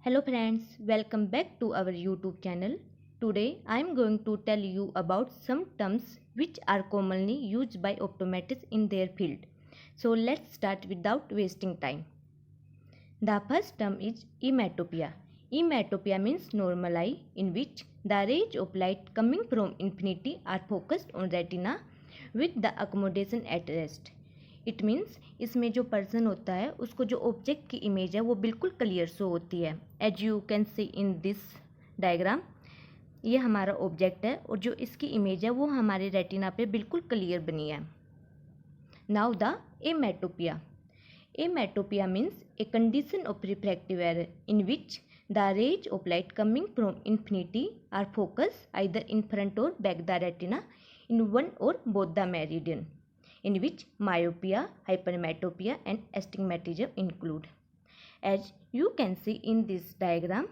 Hello friends, welcome back to our YouTube channel. Today I am going to tell you about some terms which are commonly used by optometrists in their field. So let's start without wasting time. The first term is emmetopia. Emmetopia means normal eye in which the rays of light coming from infinity are focused on retina with the accommodation at rest. It means इसमें जो person होता है उसको जो object की image है वो बिल्कुल क्लियर शो होती है. As you can see in this diagram, ये हमारा ऑब्जेक्ट है और जो इसकी इमेज है वो हमारे रेटिना पे बिल्कुल क्लियर बनी है. Now the emmetropia. Emmetropia means a condition of refractive error in which the rays of light coming from infinity are focus either in front or back the retina in one or both the meridian, in which myopia, hypermetropia and astigmatism include. As you can see in this diagram,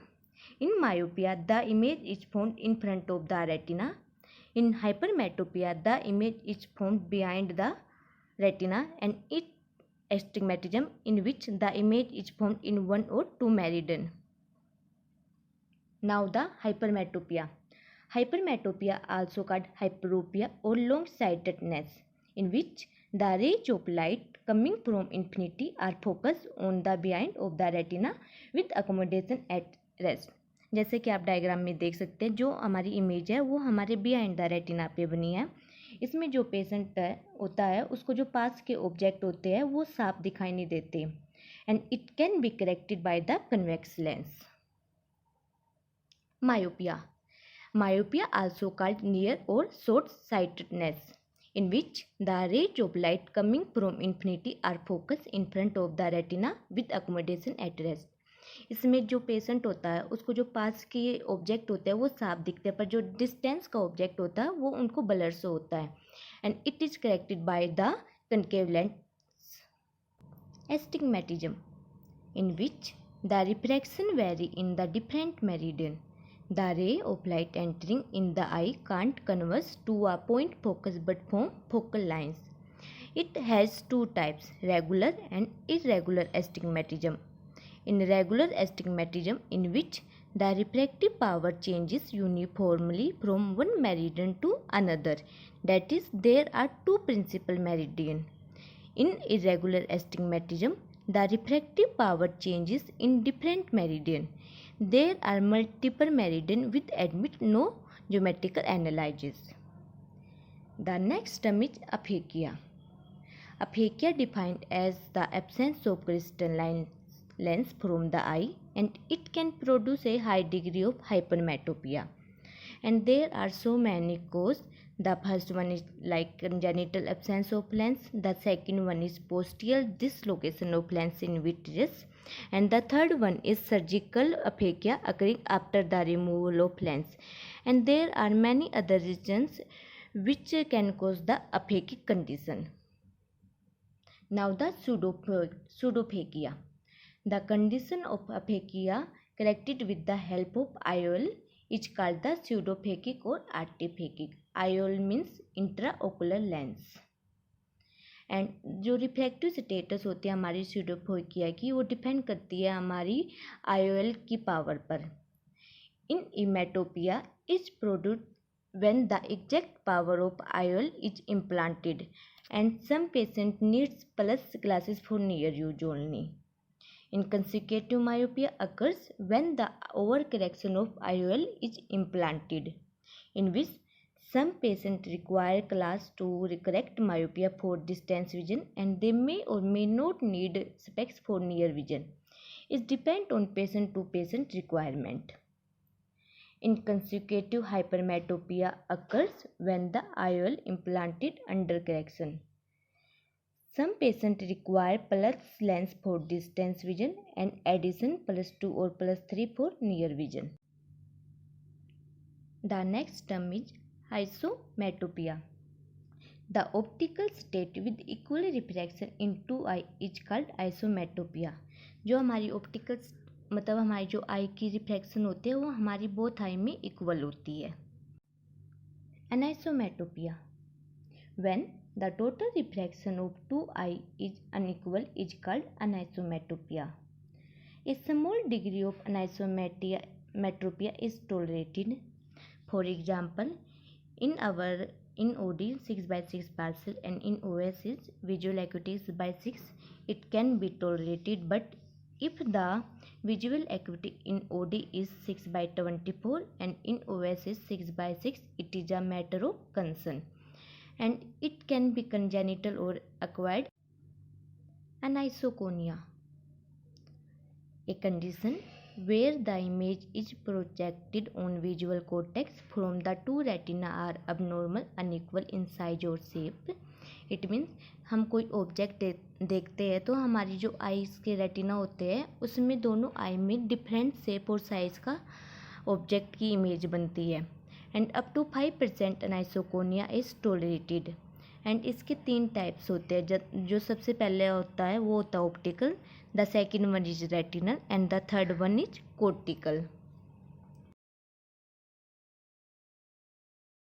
in myopia the image is found in front of the retina. In hypermetropia the image is found behind the retina, and in astigmatism in which the image is found in one or two meridian. Now the hypermetropia. Hypermetropia, also called hyperopia or long-sightedness, in which the rays of light coming from infinity are focused on the behind of the retina with accommodation at rest. जैसे कि आप diagram में देख सकते हैं, जो हमारी image है वो हमारे बिहाइंड द रेटिना पे बनी है. इसमें जो पेशेंट होता है उसको जो पास के ऑब्जेक्ट होते हैं वो साफ दिखाई नहीं देते, and it can be corrected by the convex lens. Myopia. Myopia, also called near or short-sightedness, in which the rays of light coming from infinity are focused in front of the retina with accommodation at rest. इसमें जो patient होता है उसको जो पास के object होते हैं वो साफ दिखते हैं, पर जो डिस्टेंस का ऑब्जेक्ट होता है वो उनको ब्लर से होता है, and it is corrected by the concave lens. Astigmatism, in which the refraction vary in the different meridian. The ray of light entering in the eye can't converge to a point focus but form focal lines. It has two types, regular and irregular astigmatism. In regular astigmatism, in which the refractive power changes uniformly from one meridian to another, that is, there are two principal meridians. In irregular astigmatism, the refractive power changes in different meridian. There are multiple meridians with admit no geometrical analysis. The next term is aphakia. Aphakia defined as the absence of crystalline lens from the eye, and it can produce a high degree of hypermetropia. And there are so many causes. The first one is like congenital absence of lens. The second one is posterior dislocation of lens in vitreous. And the third one is surgical aphakia occurring after the removal of lens. And there are many other reasons which can cause the aphakic condition. Now the pseudophakia. The condition of aphakia corrected with the help of IOL is called the pseudophakic or artiphakic. IOL means intraocular lens. And जो refractive status होती है हमारी स्यूडोफोकिया की, वो depend करती है हमारी IOL की पावर पर. In emmetropia is produced when the exact power of IOL is implanted, and some patient needs plus glasses for near use only. In consecutive myopia occurs when the overcorrection of IOL is implanted, in which some patients require glass to correct myopia for distance vision, and they may or may not need specs for near vision. It depends on patient to patient requirement. Inconsecutive hypermetropia occurs when the IOL implanted under correction. Some patients require plus lens for distance vision and addition +2 or +3 for near vision. The next term is isometropia. The optical state with equal refraction in two eye is called isometropia. जो हमारी optical मतलब हमारी जो आई की refraction होती है वो हमारी बोथ आई में इक्वल होती है. Anisometropia. When the total refraction of two eye is unequal is called anisometropia. A small degree of anisometropia is tolerated. For example, in OD 6/6 parcel and in OS is visual acuity 6/6, it can be tolerated, but if the visual acuity in OD is 6/24 and in OS is 6/6, it is a matter of concern, and it can be congenital or acquired. Anisoconia, a condition where the image is projected on visual cortex from the two retina are abnormal, unequal in size or shape. It means हम कोई object देखते हैं तो हमारी जो eyes के retina होते हैं उसमें दोनों आई में डिफरेंट शेप और साइज का ऑब्जेक्ट की इमेज बनती है. And up to 5% aniseikonia is tolerated. And इसके 3 टाइप्स होते हैं. जो सबसे पहले होता है वो होता है optical, the second one is retinal and the third one is cortical.